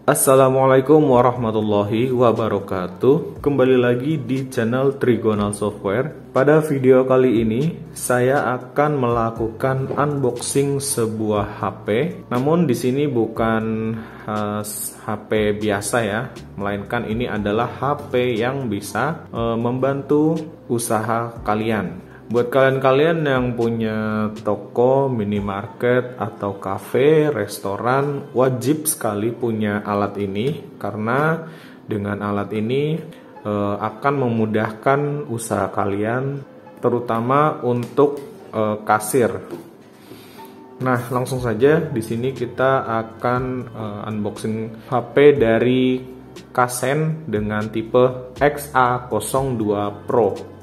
Assalamualaikum warahmatullahi wabarakatuh. Kembali lagi di channel Trigonal Software. Pada video kali ini saya akan melakukan unboxing sebuah HP. Namun di sini bukan HP biasa ya, melainkan ini adalah HP yang bisa membantu usaha kalian. Buat kalian-kalian yang punya toko, minimarket, atau kafe, restoran, wajib sekali punya alat ini karena dengan alat ini akan memudahkan usaha kalian, terutama untuk kasir. Nah, langsung saja di sini kita akan unboxing HP dari Kasen dengan tipe XA02 Pro.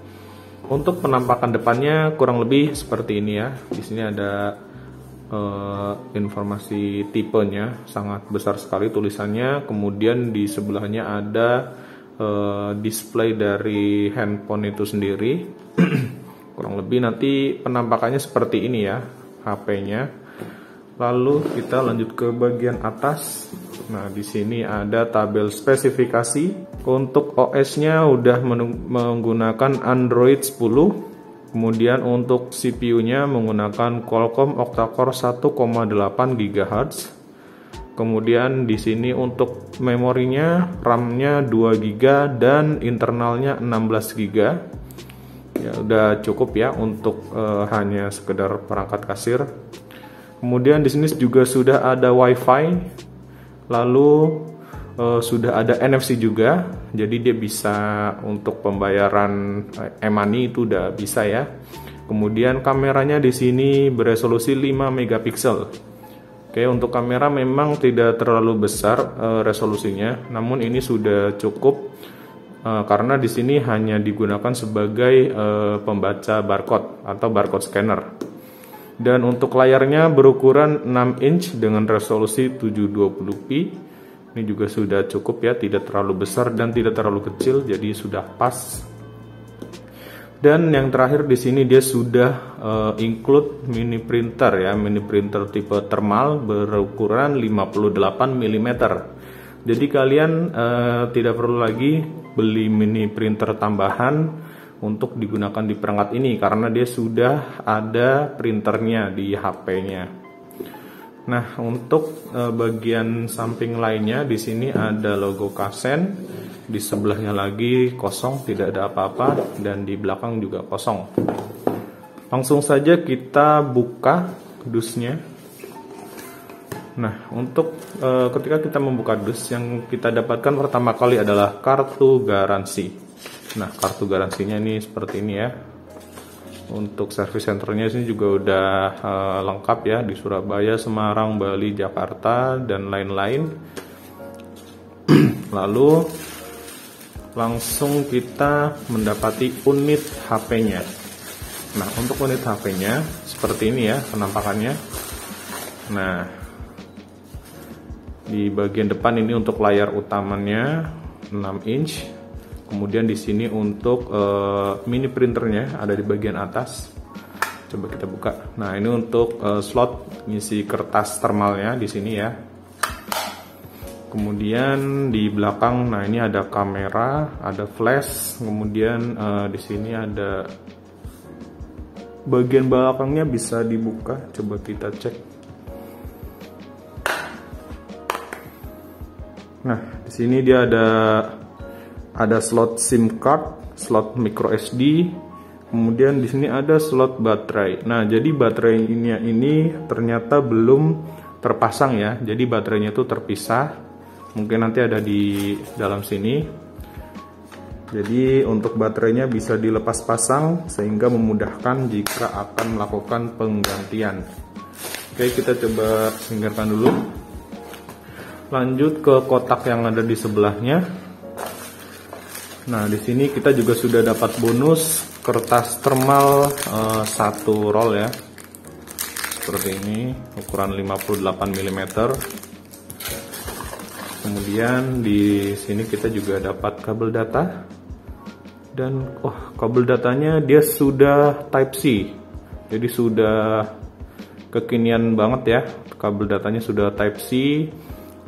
Untuk penampakan depannya kurang lebih seperti ini ya. Di sini ada informasi tipenya, sangat besar sekali tulisannya. Kemudian di sebelahnya ada display dari handphone itu sendiri. Kurang lebih nanti penampakannya seperti ini ya HP-nya. Lalu kita lanjut ke bagian atas. Nah, di sini ada tabel spesifikasi. Untuk OS-nya udah menggunakan Android 10. Kemudian untuk CPU-nya menggunakan Qualcomm octa-core 1,8 GHz. Kemudian di sini untuk memorinya, RAM-nya 2 GB dan internalnya 16 GB. Ya, udah cukup ya untuk hanya sekedar perangkat kasir. Kemudian di sini juga sudah ada WiFi, lalu sudah ada NFC juga, jadi dia bisa untuk pembayaran e-money itu udah bisa ya. Kemudian kameranya di sini beresolusi 5 megapiksel. Oke, untuk kamera memang tidak terlalu besar resolusinya, namun ini sudah cukup karena di sini hanya digunakan sebagai pembaca barcode atau barcode scanner. Dan untuk layarnya berukuran 6 inch dengan resolusi 720p. Ini juga sudah cukup ya, tidak terlalu besar dan tidak terlalu kecil, jadi sudah pas. Dan yang terakhir di sini dia sudah include mini printer ya, mini printer tipe thermal berukuran 58 mm. Jadi kalian tidak perlu lagi beli mini printer tambahan untuk digunakan di perangkat ini karena dia sudah ada printernya di HP-nya. Nah, untuk bagian samping lainnya di sini ada logo Kasen, di sebelahnya lagi kosong, tidak ada apa-apa, dan di belakang juga kosong. Langsung saja kita buka dusnya. Nah, untuk ketika kita membuka dus, yang kita dapatkan pertama kali adalah kartu garansi. Nah, kartu garansinya ini seperti ini ya. Untuk service centernya sini juga udah lengkap ya, di Surabaya, Semarang, Bali, Jakarta, dan lain-lain. Lalu langsung kita mendapati unit HP-nya. Nah, untuk unit HP-nya seperti ini ya penampakannya. Nah, di bagian depan ini untuk layar utamanya 6 inch. Kemudian di sini untuk mini printernya ada di bagian atas. Coba kita buka. Nah, ini untuk slot ngisi kertas thermalnya di sini ya. Kemudian di belakang, nah ini ada kamera, ada flash. Kemudian di sini ada bagian belakangnya bisa dibuka. Coba kita cek. Nah, di sini dia ada slot SIM card, slot micro SD, kemudian di sini ada slot baterai. Nah, jadi baterainya ini ternyata belum terpasang ya. Jadi baterainya itu terpisah. Mungkin nanti ada di dalam sini. Jadi untuk baterainya bisa dilepas pasang sehingga memudahkan jika akan melakukan penggantian. Oke, kita coba singkirkan dulu. Lanjut ke kotak yang ada di sebelahnya. Nah, di sini kita juga sudah dapat bonus kertas thermal 1 roll ya. Seperti ini, ukuran 58 mm. Kemudian di sini kita juga dapat kabel data. Dan kabel datanya dia sudah Type C. Jadi sudah kekinian banget ya. Kabel datanya sudah Type C.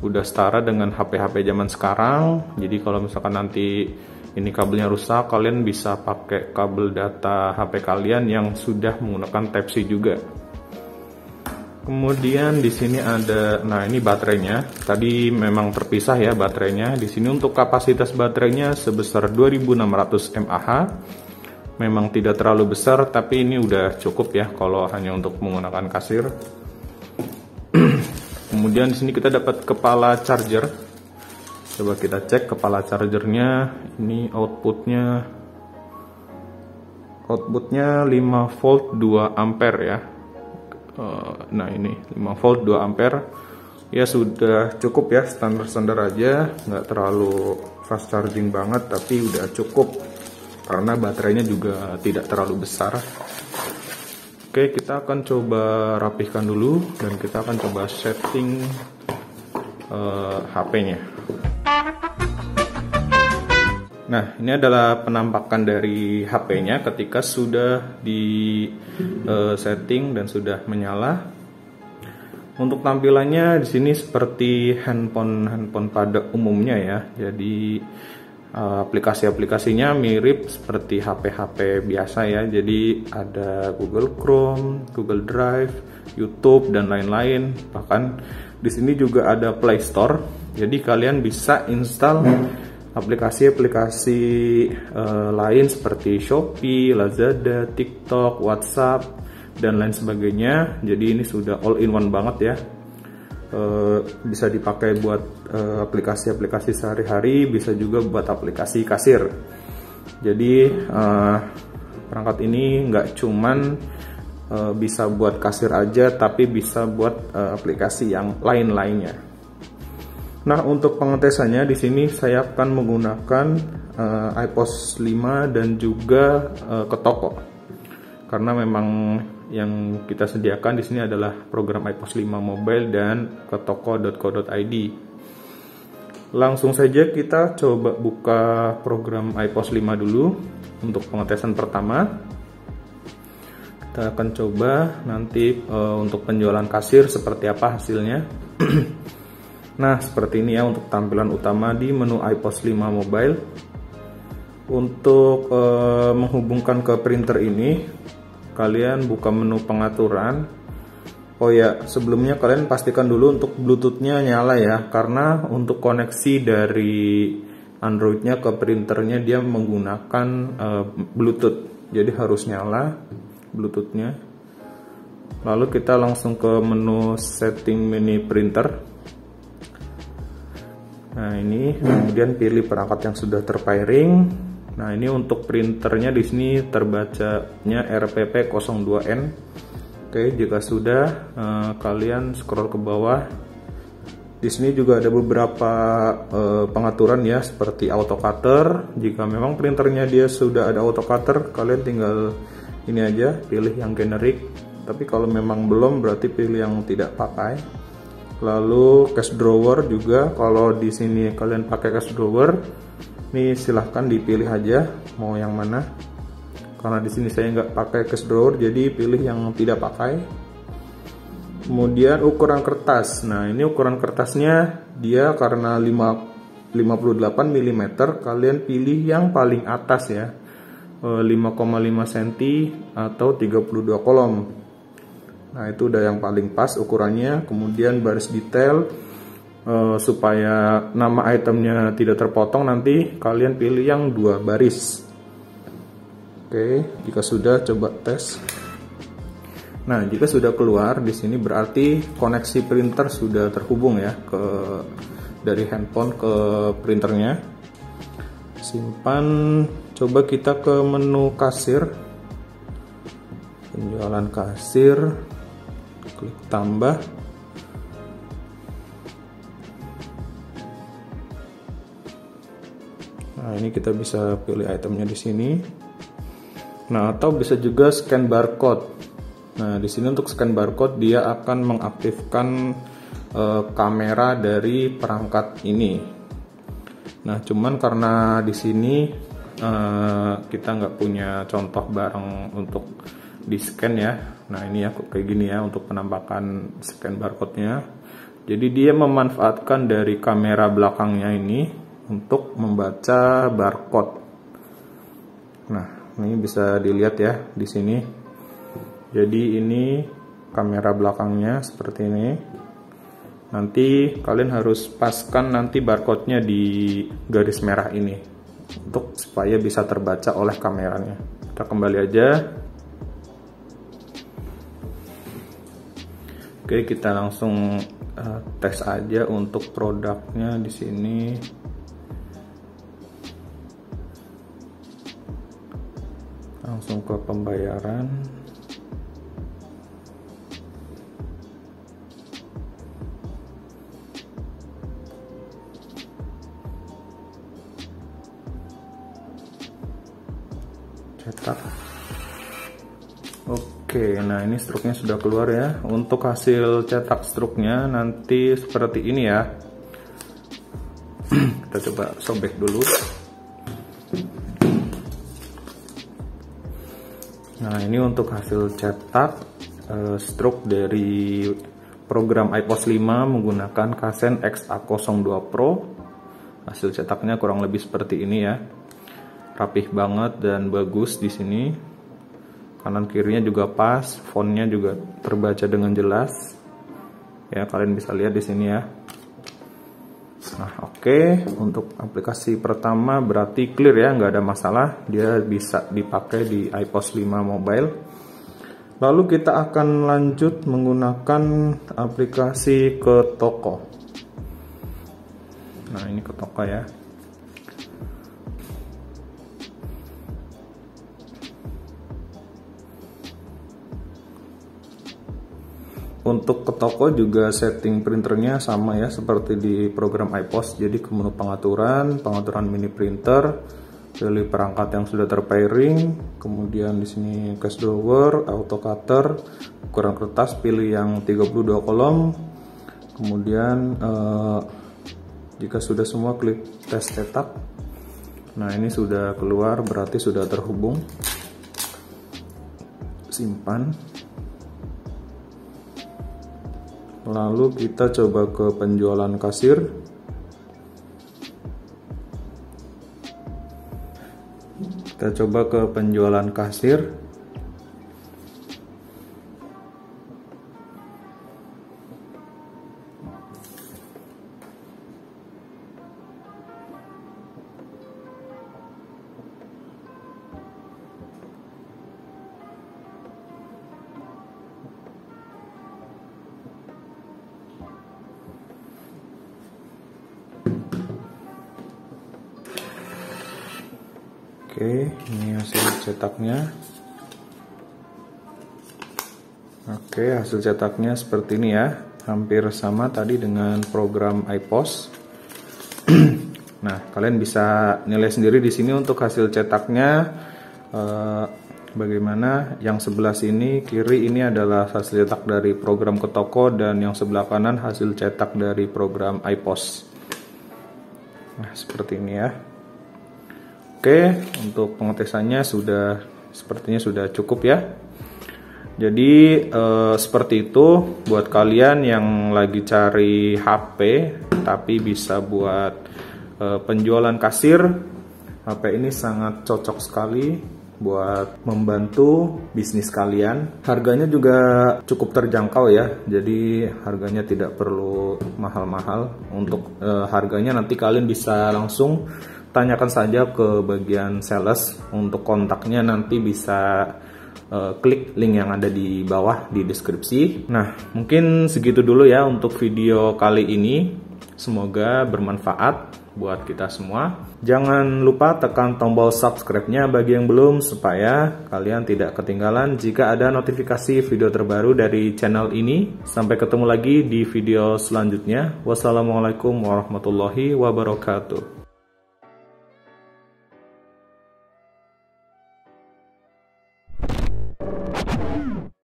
udah setara dengan HP-HP zaman sekarang. Jadi kalau misalkan nanti ini kabelnya rusak, kalian bisa pakai kabel data HP kalian yang sudah menggunakan Type-C juga. Kemudian di sini ada, nah ini baterainya. Tadi memang terpisah ya baterainya. Di sini untuk kapasitas baterainya sebesar 2600 mAh. Memang tidak terlalu besar, tapi ini udah cukup ya kalau hanya untuk menggunakan kasir. Kemudian di sini kita dapat kepala charger. Coba kita cek kepala chargernya. Ini outputnya 5 volt 2 ampere ya. Nah ini 5 volt 2 ampere ya, sudah cukup ya, standar-standar aja, nggak terlalu fast charging banget, tapi udah cukup karena baterainya juga tidak terlalu besar. Oke, kita akan coba rapihkan dulu dan kita akan coba setting HP-nya. Nah, ini adalah penampakan dari HP-nya ketika sudah di setting dan sudah menyala. Untuk tampilannya di sini seperti handphone pada umumnya ya. Jadi aplikasi-aplikasinya mirip seperti HP-HP biasa ya. Jadi ada Google Chrome, Google Drive, YouTube dan lain-lain. Bahkan di sini juga ada Play Store. Jadi kalian bisa install aplikasi-aplikasi lain seperti Shopee, Lazada, TikTok, WhatsApp, dan lain sebagainya. Jadi ini sudah all in one banget ya. Bisa dipakai buat aplikasi-aplikasi sehari-hari, bisa juga buat aplikasi kasir. Jadi perangkat ini nggak cuman bisa buat kasir aja, tapi bisa buat aplikasi yang lain-lainnya. Nah, untuk pengetesannya di sini saya akan menggunakan iPOS 5 dan juga ke toko. Karena memang yang kita sediakan di sini adalah program iPOS 5 mobile dan ke toko.co.id. Langsung saja kita coba buka program iPOS 5 dulu untuk pengetesan pertama. Kita akan coba nanti untuk penjualan kasir seperti apa hasilnya. Nah, seperti ini ya untuk tampilan utama di menu iPOS 5 mobile. Untuk menghubungkan ke printer ini, kalian buka menu pengaturan. Oh ya, sebelumnya kalian pastikan dulu untuk Bluetooth-nya nyala ya, karena untuk koneksi dari Android-nya ke printernya dia menggunakan Bluetooth. Jadi harus nyala Bluetooth-nya. Lalu kita langsung ke menu setting mini printer. Nah, ini kemudian pilih perangkat yang sudah terpairing. Nah, ini untuk printernya di sini terbacanya RPP02N. Oke, jika sudah kalian scroll ke bawah. Di sini juga ada beberapa pengaturan ya, seperti auto cutter. Jika memang printernya dia sudah ada auto cutter, kalian tinggal ini aja, pilih yang generik. Tapi kalau memang belum, berarti pilih yang tidak pakai. Lalu cache drawer juga, kalau di sini kalian pakai cache drawer, ini silahkan dipilih aja mau yang mana. Karena di sini saya nggak pakai cache drawer, jadi pilih yang tidak pakai. Kemudian ukuran kertas. Nah, ini ukuran kertasnya dia karena 58 mm, kalian pilih yang paling atas ya, 5,5 cm atau 32 kolom. Nah, itu udah yang paling pas ukurannya. Kemudian baris detail, supaya nama itemnya tidak terpotong, nanti kalian pilih yang 2 baris. Oke, jika sudah coba tes. Nah, jika sudah keluar di sini berarti koneksi printer sudah terhubung ya dari handphone ke printernya. Simpan. Coba kita ke menu kasir. Penjualan kasir. Klik tambah. Nah, ini kita bisa pilih itemnya di sini. Nah, atau bisa juga scan barcode. Nah, di sini untuk scan barcode dia akan mengaktifkan kamera dari perangkat ini. Nah, cuman karena di sini kita nggak punya contoh barang untuk di scan ya. Nah, ini ya kayak gini ya untuk penampakan scan barcode-nya. Jadi dia memanfaatkan dari kamera belakangnya ini untuk membaca barcode. Nah, ini bisa dilihat ya di sini. Jadi ini kamera belakangnya seperti ini. Nanti kalian harus paskan nanti barcode-nya di garis merah ini untuk supaya bisa terbaca oleh kameranya. Kita kembali aja. Oke, kita langsung tes aja untuk produknya di sini. Langsung ke pembayaran. Cetak. Oke, nah ini struknya sudah keluar ya. Untuk hasil cetak struknya nanti seperti ini ya. Kita coba sobek dulu. Nah, ini untuk hasil cetak struk dari program iPOS 5 menggunakan Kasen XA02 Pro. Hasil cetaknya kurang lebih seperti ini ya. Rapih banget dan bagus di sini. Kanan kirinya juga pas, fontnya juga terbaca dengan jelas. Ya, kalian bisa lihat di sini ya. Nah, oke. Untuk aplikasi pertama berarti clear ya, nggak ada masalah. Dia bisa dipakai di iPOS 5 mobile. Lalu kita akan lanjut menggunakan aplikasi ke toko. Nah, ini ke toko ya. Untuk ke toko juga setting printernya sama ya seperti di program iPOS. Jadi ke menu pengaturan mini printer, pilih perangkat yang sudah terpairing, kemudian di sini cache drawer, auto cutter, ukuran kertas pilih yang 32 kolom. Kemudian jika sudah semua klik tes cetak. Nah, ini sudah keluar berarti sudah terhubung. Simpan. Lalu kita coba ke penjualan kasir. Kita coba ke penjualan kasir. Oke, ini hasil cetaknya. Oke, hasil cetaknya seperti ini ya. Hampir sama tadi dengan program iPOS. Nah, kalian bisa nilai sendiri di sini untuk hasil cetaknya. Bagaimana? Yang sebelah sini kiri ini adalah hasil cetak dari program ke toko, dan yang sebelah kanan hasil cetak dari program iPOS. Nah, seperti ini ya. Oke, untuk pengetesannya sepertinya sudah cukup ya. Jadi seperti itu buat kalian yang lagi cari HP tapi bisa buat penjualan kasir. HP ini sangat cocok sekali buat membantu bisnis kalian. Harganya juga cukup terjangkau ya. Jadi harganya tidak perlu mahal-mahal. Untuk harganya nanti kalian bisa langsung tanyakan saja ke bagian sales. Untuk kontaknya nanti bisa klik link yang ada di bawah di deskripsi. Nah, mungkin segitu dulu ya untuk video kali ini. Semoga bermanfaat buat kita semua. Jangan lupa tekan tombol subscribe-nya bagi yang belum, supaya kalian tidak ketinggalan jika ada notifikasi video terbaru dari channel ini. Sampai ketemu lagi di video selanjutnya. Wassalamualaikum warahmatullahi wabarakatuh.